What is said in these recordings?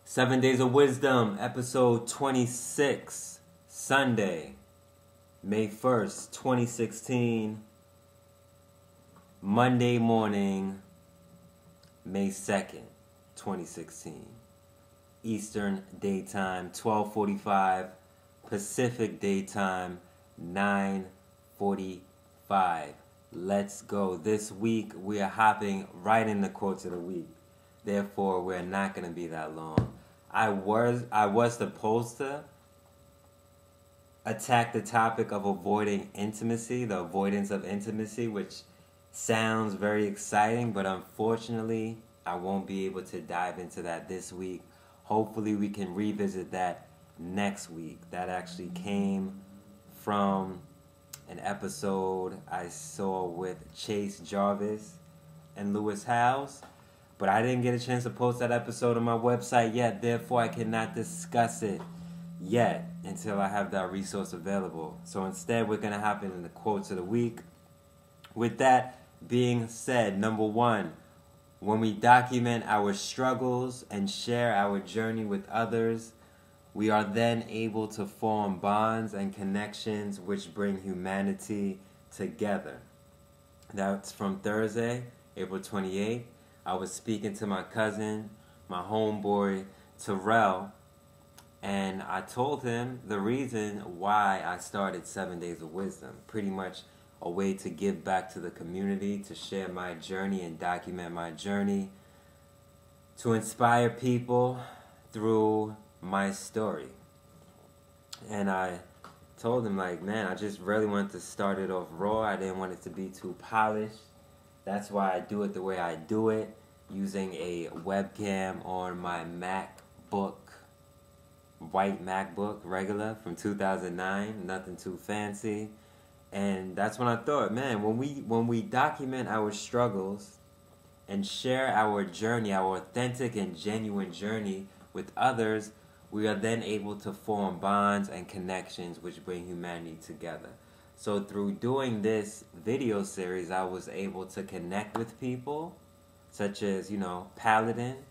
7 Days of Wisdom, episode 26, Sunday, May 1st, 2016, Monday morning, May 2nd, 2016, Eastern Daytime, 12:45, Pacific Daytime, 9:45. Let's go. This week, we are hopping right in the quotes of the week. Therefore, we're not going to be that long. I was supposed to attack the topic of avoiding intimacy, the avoidance of intimacy, which sounds very exciting, but unfortunately, I won't be able to dive into that this week. Hopefully, we can revisit that next week. That actually came from an episode I saw with Chase Jarvis and Lewis Howes. But I didn't get a chance to post that episode on my website yet. Therefore, I cannot discuss it yet until I have that resource available. So instead, we're going to hop into the quotes of the week. With that being said, number one, when we document our struggles and share our journey with others, we are then able to form bonds and connections which bring humanity together. That's from Thursday, April 28th. I was speaking to my cousin, my homeboy, Terrell, and I told him the reason why I started 7 Days of Wisdom. Pretty much a way to give back to the community, to share my journey and document my journey, to inspire people through my story. And I told him, like, man, I just really wanted to start it off raw. I didn't want it to be too polished. That's why I do it the way I do it, using a webcam on my MacBook, white MacBook, regular, from 2009, nothing too fancy. And that's when I thought, man, when we document our struggles and share our journey, our authentic and genuine journey with others, we are then able to form bonds and connections which bring humanity together. So through doing this video series, I was able to connect with people, such as, Paladin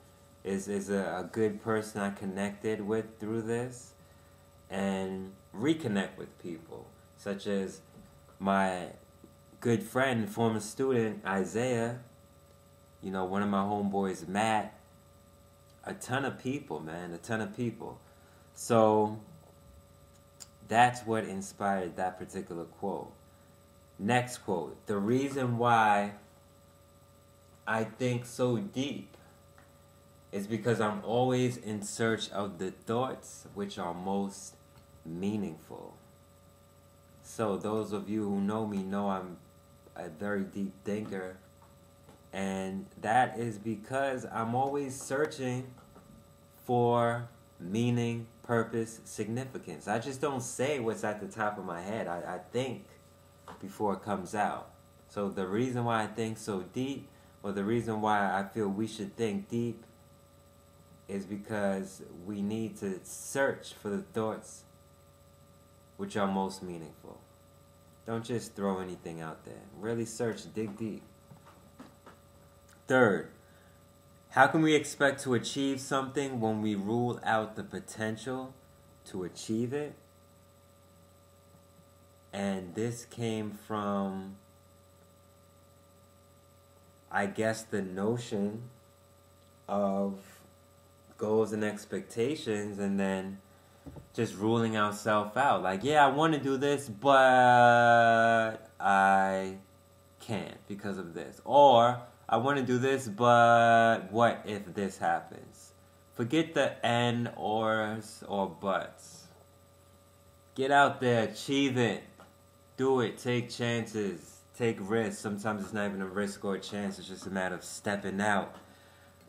is a good person I connected with through this, and reconnect with people, such as my good friend, former student, Isaiah, one of my homeboys, Matt, a ton of people, man, a ton of people. So that's what inspired that particular quote. Next quote. The reason why I think so deep is because I'm always in search of the thoughts which are most meaningful. So those of you who know me know I'm a very deep thinker. And that is because I'm always searching for meaning, purpose, significance. I just don't say what's at the top of my head. I think before it comes out. So the reason why I think so deep, or the reason why I feel we should think deep, is because we need to search for the thoughts which are most meaningful. Don't just throw anything out there. Really search, dig deep. Third, how can we expect to achieve something when we rule out the potential to achieve it? And this came from, I guess, the notion of goals and expectations, and then just ruling ourselves out. Like, yeah, I want to do this, but I can't because of this. Or, I want to do this, but what if this happens? Forget the and, ors, or buts. Get out there, achieve it. Do it, take chances, take risks. Sometimes it's not even a risk or a chance. It's just a matter of stepping out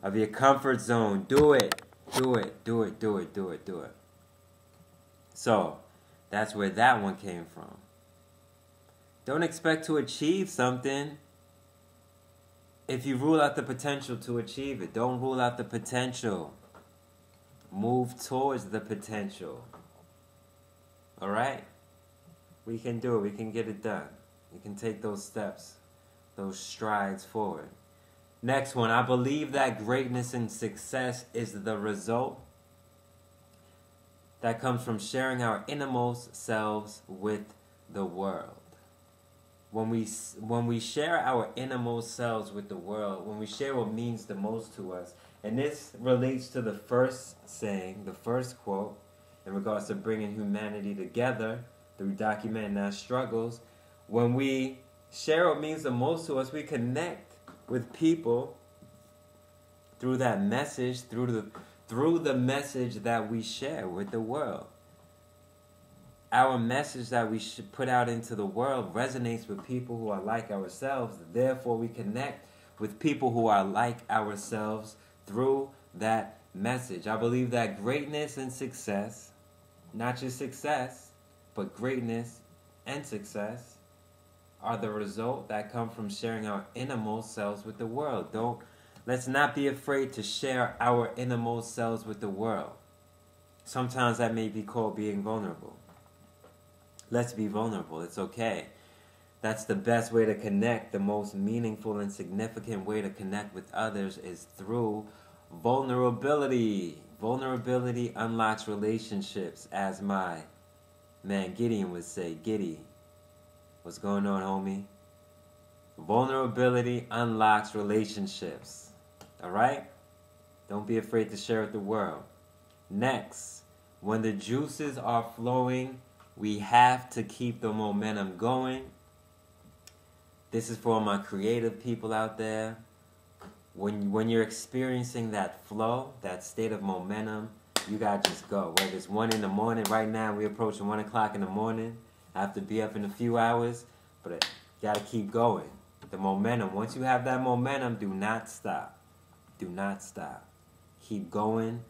of your comfort zone. Do it, do it, do it, do it, do it, do it. So, that's where that one came from. Don't expect to achieve something if you rule out the potential to achieve it. Don't rule out the potential. Move towards the potential. Alright? We can do it. We can get it done. We can take those steps, those strides forward. Next one. I believe that greatness and success is the result that comes from sharing our innermost selves with the world. When we share our innermost selves with the world, when we share what means the most to us, and this relates to the first saying, the first quote, in regards to bringing humanity together through documenting our struggles. When we share what means the most to us, we connect with people through that message, through the message that we share with the world. Our message that we should put out into the world resonates with people who are like ourselves. Therefore, we connect with people who are like ourselves through that message. I believe that greatness and success, not just success, but greatness and success, are the result that come from sharing our innermost selves with the world. Let's not be afraid to share our innermost selves with the world. Sometimes that may be called being vulnerable. Let's be vulnerable. It's okay. That's the best way to connect. The most meaningful and significant way to connect with others is through vulnerability. Vulnerability unlocks relationships, as my man Gideon would say. Giddy, what's going on, homie? Vulnerability unlocks relationships. All right? Don't be afraid to share with the world. Next, when the juices are flowing, we have to keep the momentum going. This is for all my creative people out there. When you're experiencing that flow, that state of momentum, you gotta just go. Whether it's 1 in the morning, right now we're approaching 1 o'clock in the morning. I have to be up in a few hours, but you gotta keep going. The momentum, once you have that momentum, do not stop. Do not stop. Keep going,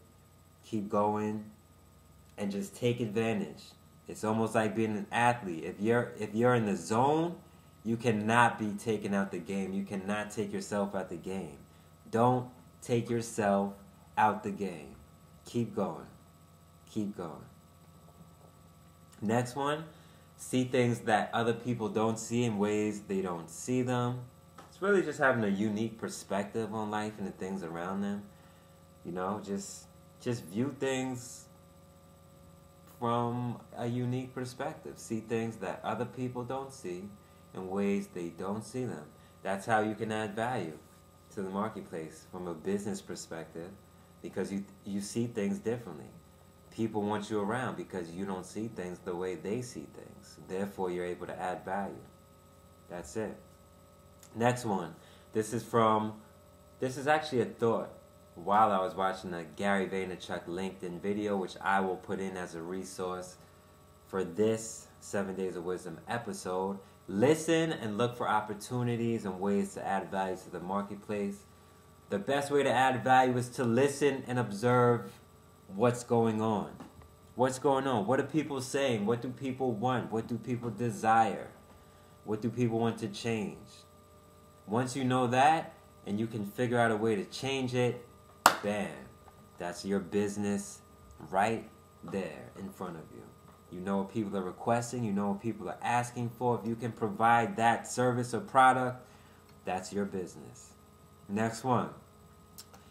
and just take advantage. It's almost like being an athlete. If you're in the zone, you cannot be taken out the game. You cannot take yourself out the game. Don't take yourself out the game. Keep going. Keep going. Next one, see things that other people don't see in ways they don't see them. It's really just having a unique perspective on life and the things around them. You know, just view things from a unique perspective. See things that other people don't see in ways they don't see them. That's how you can add value to the marketplace from a business perspective, because you see things differently. People want you around because you don't see things the way they see things. Therefore, you're able to add value. That's it. Next one. This is actually a thought while I was watching the Gary Vaynerchuk LinkedIn video, which I will put in as a resource for this 7 Days of Wisdom episode. Listen and look for opportunities and ways to add value to the marketplace. The best way to add value is to listen and observe what's going on. What's going on? What are people saying? What do people want? What do people desire? What do people want to change? Once you know that and you can figure out a way to change it, bam, that's your business right there in front of you. You know what people are requesting. You know what people are asking for. If you can provide that service or product, that's your business. Next one.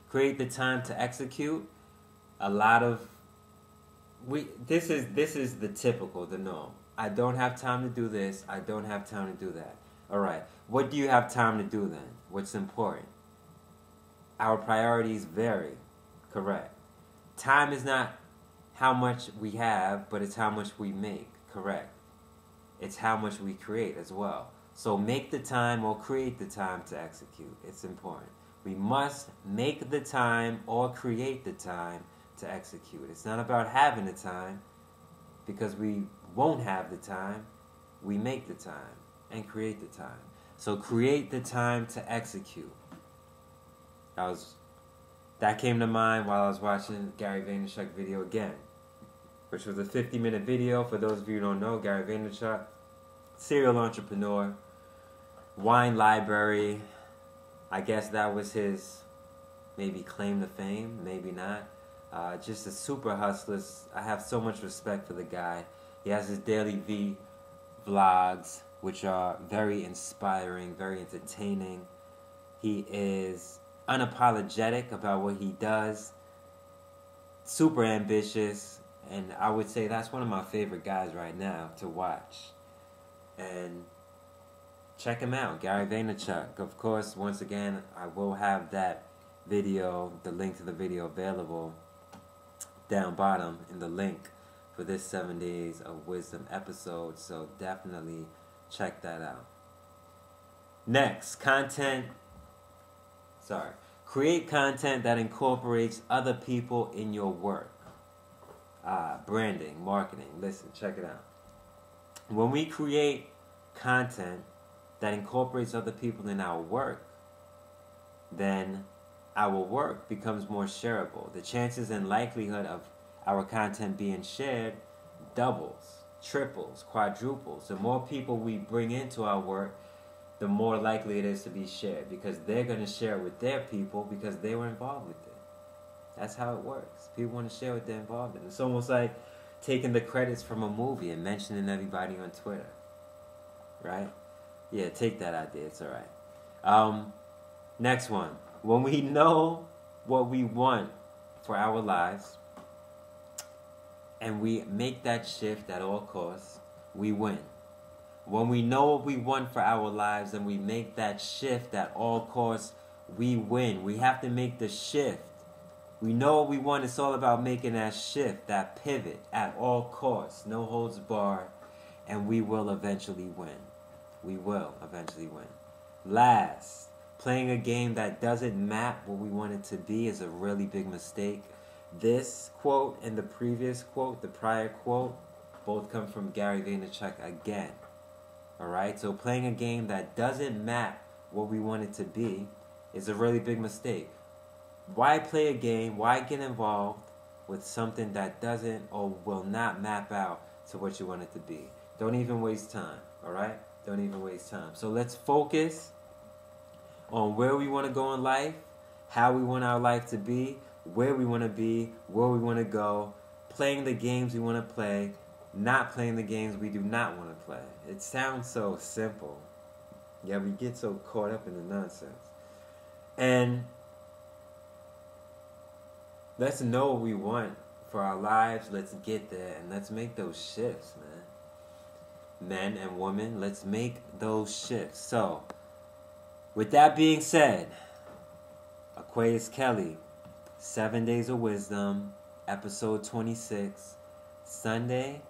Create the time to execute. This is the typical, the norm. I don't have time to do this. I don't have time to do that. All right. What do you have time to do then? What's important? Our priorities vary. Correct. Time is not how much we have, but it's how much we make. Correct. It's how much we create as well. So make the time or create the time to execute. It's important. We must make the time or create the time to execute. It's not about having the time, because we won't have the time. We make the time and create the time. So create the time to execute. That came to mind while I was watching Gary Vaynerchuk video again, which was a 50-minute video. For those of you who don't know, Gary Vaynerchuk, serial entrepreneur, wine library. I guess that was his maybe claim to fame, maybe not. Just a super hustler. I have so much respect for the guy. He has his daily vlogs, which are very inspiring, very entertaining. He is unapologetic about what he does, super ambitious, And I would say that's one of my favorite guys right now to watch. And check him out, Gary Vaynerchuk. Of course, once again, I will have that video, the link to the video available down bottom in the link for this 7 Days of Wisdom episode. So definitely check that out. Next, create content that incorporates other people in your work. Branding, marketing. Listen, check it out. When we create content that incorporates other people in our work, then our work becomes more shareable. The chances and likelihood of our content being shared doubles, triples, quadruples. The more people we bring into our work, the more likely it is to be shared, because they're going to share with their people because they were involved with it. That's how it works. People want to share what they're involved in. It's almost like taking the credits from a movie and mentioning everybody on Twitter. Right? Yeah, take that idea. It's all right. Next one. When we know what we want for our lives and we make that shift at all costs, we win. When we know what we want for our lives and we make that shift at all costs, we win. We have to make the shift. We know what we want. It's all about making that shift, that pivot at all costs. No holds barred. And we will eventually win. We will eventually win. Last, playing a game that doesn't map what we want it to be is a really big mistake. This quote and the previous quote, the prior quote, both come from Gary Vaynerchuk again. Alright, so playing a game that doesn't map what we want it to be is a really big mistake. Why play a game? Why get involved with something that doesn't or will not map out to what you want it to be? Don't even waste time, alright? Don't even waste time. So let's focus on where we want to go in life, how we want our life to be, where we want to be, where we want to go, playing the games we want to play, not playing the games we do not want to play. It sounds so simple. Yeah, we get so caught up in the nonsense. And let's know what we want for our lives. Let's get there and let's make those shifts, man. Men and women, let's make those shifts. So, with that being said, Aquaus Kelley, 7 Days of Wisdom, episode 26, Sunday,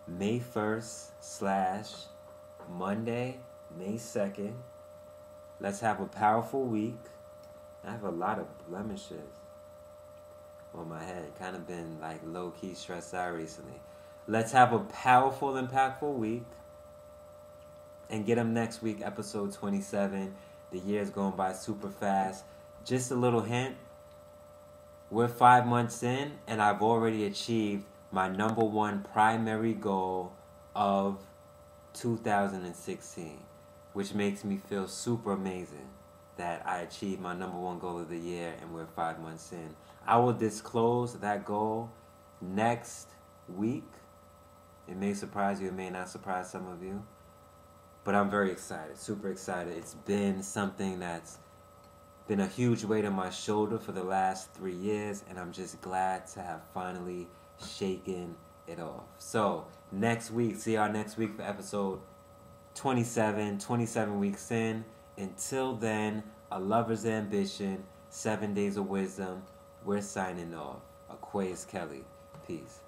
May 1st / Monday, May 2nd. Let's have a powerful week. I have a lot of blemishes on my head. Kind of been like low-key stressed out recently. Let's have a powerful, impactful week. And get them next week, episode 27. The year's going by super fast. Just a little hint. We're 5 months in, and I've already achieved my #1 primary goal of 2016, which makes me feel super amazing that I achieved my #1 goal of the year and we're 5 months in. I will disclose that goal next week. It may surprise you, it may not surprise some of you, but I'm very excited, super excited. It's been something that's been a huge weight on my shoulder for the last 3 years, and I'm just glad to have finally shaken it off. So, next week, see y'all next week for episode 27 weeks in. Until then, a lover's ambition, 7 Days of Wisdom. We're signing off. Aquaus Kelley. Peace.